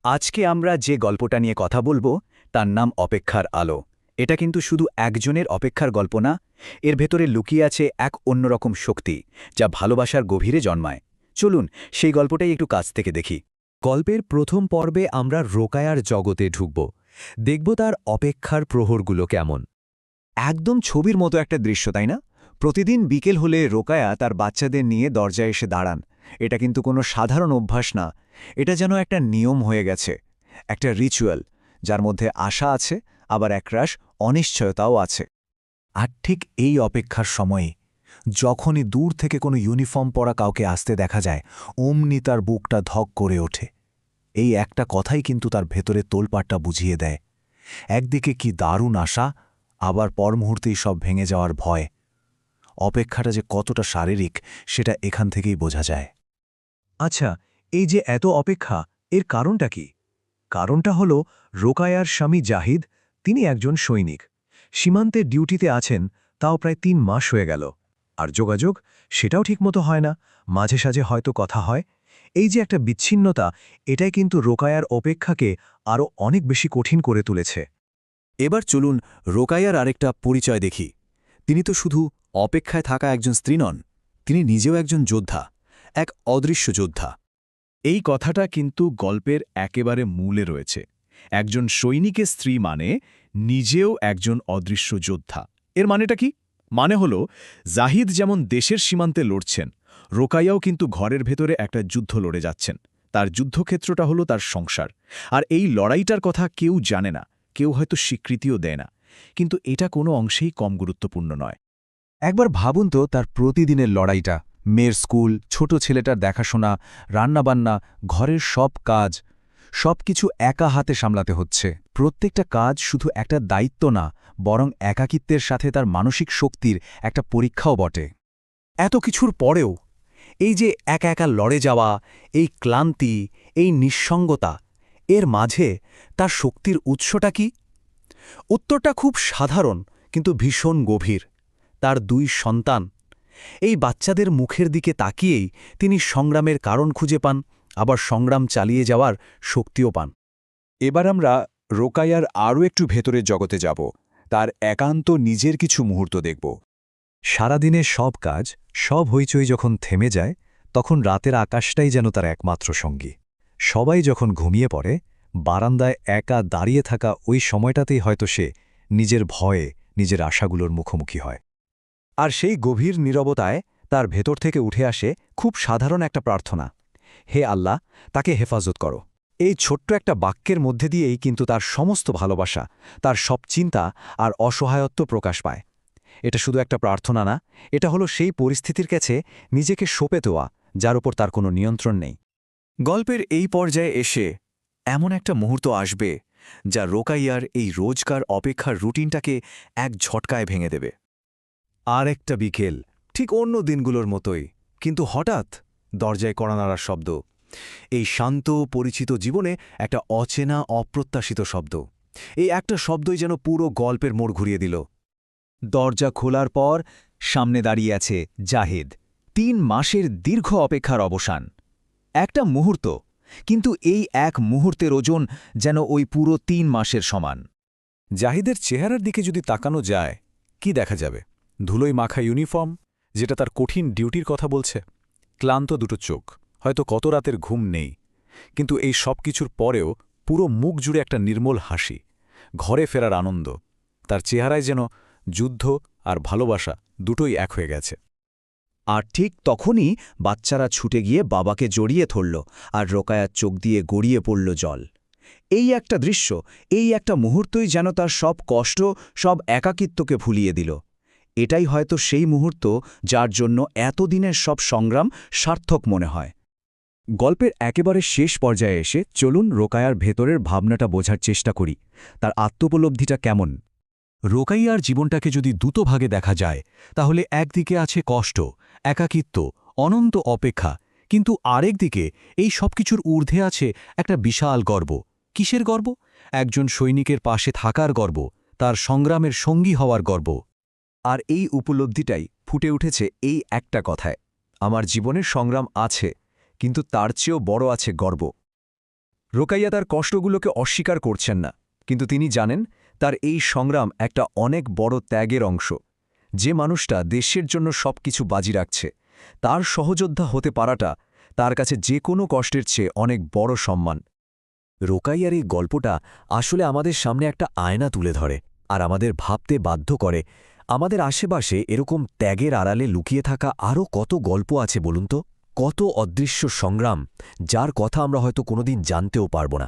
আজকে আমরা যে গল্পটা নিয়ে কথা বলবো তার নাম অপেক্ষার আলো। এটা কিন্তু শুধু একজনের অপেক্ষার গল্প না, এর ভেতরে লুকিয়ে আছে এক অন্যরকম শক্তি যা ভালোবাসার গভীরে জন্মায়। চলুন সেই গল্পটাই একটু কাছ থেকে দেখি। গল্পের প্রথম পর্বে আমরা রোকায়ার জগতে ঢুকব, দেখব তার অপেক্ষার প্রহরগুলো কেমন। একদম ছবির মতো একটা দৃশ্য, তাই না? প্রতিদিন বিকেল হলে রোকায়া তার বাচ্চাদের নিয়ে দরজায় এসে দাঁড়ান। এটা কিন্তু কোনো সাধারণ অভ্যাস না, এটা যেন একটা নিয়ম হয়ে গেছে, একটা রিচুয়াল যার মধ্যে আশা আছে, আবার একরাশ অনিশ্চয়তাও আছে। আর ঠিক এই অপেক্ষার সময়ে যখনই দূর থেকে কোনো ইউনিফর্ম পরা কাউকে আসতে দেখা যায়, অমনি তার বুকটা ধক করে ওঠে। এই একটা কথাই কিন্তু তার ভেতরে তোলপাটটা বুঝিয়ে দেয়। একদিকে কি দারুণ আশা, আবার পর মুহূর্তেই সব ভেঙে যাওয়ার ভয়। অপেক্ষাটা যে কতটা শারীরিক সেটা এখান থেকেই বোঝা যায়। আচ্ছা, এই যে এত অপেক্ষা, এর কারণটা কি? কারণটা হল রোকায়ার স্বামী জাহিদ, তিনি একজন সৈনিক। সীমান্তে ডিউটিতে আছেন, তাও প্রায় ৩ মাস হয়ে গেল। আর যোগাযোগ, সেটাও ঠিকমতো হয় না, মাঝে সাঝে হয়তো কথা হয়। এই যে একটা বিচ্ছিন্নতা, এটাই কিন্তু রোকায়ার অপেক্ষাকে আরও অনেক বেশি কঠিন করে তুলেছে। এবার চলুন রোকাইয়ার আরেকটা পরিচয় দেখি। তিনি তো শুধু অপেক্ষায় থাকা একজন স্ত্রী নন, তিনি নিজেও একজন যোদ্ধা, এক অদৃশ্য যোদ্ধা। এই কথাটা কিন্তু গল্পের একেবারে মূলে রয়েছে। একজন সৈনিকের স্ত্রী মানে নিজেও একজন অদৃশ্য যোদ্ধা। এর মানেটা কি? মানে হল, জাহিদ যেমন দেশের সীমান্তে লড়ছেন, রোকাইয়াও কিন্তু ঘরের ভেতরে একটা যুদ্ধ লড়ে যাচ্ছেন। তার যুদ্ধক্ষেত্রটা হলো তার সংসার। আর এই লড়াইটার কথা কেউ জানে না, কেউ হয়তো স্বীকৃতিও দেয় না, কিন্তু এটা কোনো অংশেই কম গুরুত্বপূর্ণ নয়। একবার ভাবুন তো তার প্রতিদিনের লড়াইটা, মেয়ের স্কুল, ছোট ছেলেটার দেখাশোনা, রান্নাবান্না, ঘরের সব কাজ, সবকিছু একা হাতে সামলাতে হচ্ছে। প্রত্যেকটা কাজ শুধু একটা দায়িত্ব না, বরং একাকিত্বের সাথে তার মানসিক শক্তির একটা পরীক্ষাও বটে। এত কিছুর পরেও এই যে একা একা লড়ে যাওয়া, এই ক্লান্তি, এই নিঃসঙ্গতা, এর মাঝে তার শক্তির উৎসটা কি? উত্তরটা খুব সাধারণ কিন্তু ভীষণ গভীর। তার 2 সন্তান। এই বাচ্চাদের মুখের দিকে তাকিয়েই তিনি সংগ্রামের কারণ খুঁজে পান, আবার সংগ্রাম চালিয়ে যাওয়ার শক্তিও পান। এবার আমরা রোকাইয়ার আরও একটু ভেতরের জগতে যাব, তার একান্ত নিজের কিছু মুহূর্ত দেখব। সারাদিনের সব কাজ, সব হইচই যখন থেমে যায়, তখন রাতের আকাশটাই যেন তার একমাত্র সঙ্গী। সবাই যখন ঘুমিয়ে পড়ে, বারান্দায় একা দাঁড়িয়ে থাকা ওই সময়টাতেই হয়তো সে নিজের ভয়ে, নিজের আশাগুলোর মুখোমুখি হয়। আর সেই গভীর নীরবতায় তার ভেতর থেকে উঠে আসে খুব সাধারণ একটা প্রার্থনা, হে আল্লাহ, তাকে হেফাজত করো। এই ছোট্ট একটা বাক্যের মধ্যে দিয়েই কিন্তু তার সমস্ত ভালোবাসা, তার সব চিন্তা আর অসহায়ত্ব প্রকাশ পায়। এটা শুধু একটা প্রার্থনা না, এটা হলো সেই পরিস্থিতির কাছে নিজেকে সঁপে দেওয়া যার উপর তার কোনো নিয়ন্ত্রণ নেই। গল্পের এই পর্যায়ে এসে এমন একটা মুহূর্ত আসবে যা রোকাইয়ার এই রোজকার অপেক্ষার রুটিনটাকে এক ঝটকায় ভেঙে দেবে। আর একটা বিকেল, ঠিক অন্য দিনগুলোর মতোই, কিন্তু হঠাৎ দরজায় কড়া নাড়ার শব্দ। এই শান্ত পরিচিত জীবনে একটা অচেনা অপ্রত্যাশিত শব্দ। এই একটা শব্দই যেন পুরো গল্পের মোড় ঘুরিয়ে দিল। দরজা খোলার পর সামনে দাঁড়িয়ে আছে জাহিদ। 3 মাসের দীর্ঘ অপেক্ষার অবসান। একটা মুহূর্ত, কিন্তু এই এক মুহূর্তের ওজন যেন ওই পুরো 3 মাসের সমান। জাহিদের চেহারার দিকে যদি তাকানো যায়, কি দেখা যাবে? ধুলোয় মাখা ইউনিফর্ম, যেটা তার কঠিন ডিউটির কথা বলছে, ক্লান্ত দুটো চোখ, হয়তো কত রাতের ঘুম নেই। কিন্তু এই সব কিছুর পরেও পুরো মুখ জুড়ে একটা নির্মল হাসি, ঘরে ফেরার আনন্দ। তার চেহারায় যেন যুদ্ধ আর ভালোবাসা দুটোই এক হয়ে গেছে। আর ঠিক তখনই বাচ্চারা ছুটে গিয়ে বাবাকে জড়িয়ে ধরল, আর রোকায়ার চোখ দিয়ে গড়িয়ে পড়ল জল। এই একটা দৃশ্য, এই একটা মুহূর্তই যেন তার সব কষ্ট, সব একাকিত্বকে ভুলিয়ে দিল। এটাই হয়তো সেই মুহূর্ত যার জন্য এতদিনের সব সংগ্রাম সার্থক মনে হয়। গল্পের একেবারে শেষ পর্যায়ে এসে চলুন রোকায়ার ভেতরের ভাবনাটা বোঝার চেষ্টা করি, তার আত্মোপলব্ধিটা কেমন। রোকাইয়ার জীবনটাকে যদি দুটো ভাগে দেখা যায়, তাহলে একদিকে আছে কষ্ট, একাকিত্ব, অনন্ত অপেক্ষা, কিন্তু আরেক দিকে এই সবকিছুর ঊর্ধ্বে আছে একটা বিশাল গর্ব। কিসের গর্ব? একজন সৈনিকের পাশে থাকার গর্ব, তার সংগ্রামের সঙ্গী হওয়ার গর্ব। আর এই উপলব্ধিটাই ফুটে উঠেছে এই একটা কথায়, আমার জীবনের সংগ্রাম আছে, কিন্তু তার চেয়েও বড় আছে গর্ব। রোকাইয়া তার কষ্টগুলোকে অস্বীকার করছেন না, কিন্তু তিনি জানেন তার এই সংগ্রাম একটা অনেক বড় ত্যাগের অংশ। যে মানুষটা দেশের জন্য সবকিছু বাজি রাখছে, তার সহযোদ্ধা হতে পারাটা তার কাছে যে কোনো কষ্টের চেয়ে অনেক বড় সম্মান। রোকাইয়ার এই গল্পটা আসলে আমাদের সামনে একটা আয়না তুলে ধরে আর আমাদের ভাবতে বাধ্য করে আমাদের আশেপাশে এরকম ত্যাগের আড়ালে লুকিয়ে থাকা আরও কত গল্প আছে বলুন তো, কত অদৃশ্য সংগ্রাম যার কথা আমরা হয়তো কোনোদিন জানতেও পারব না।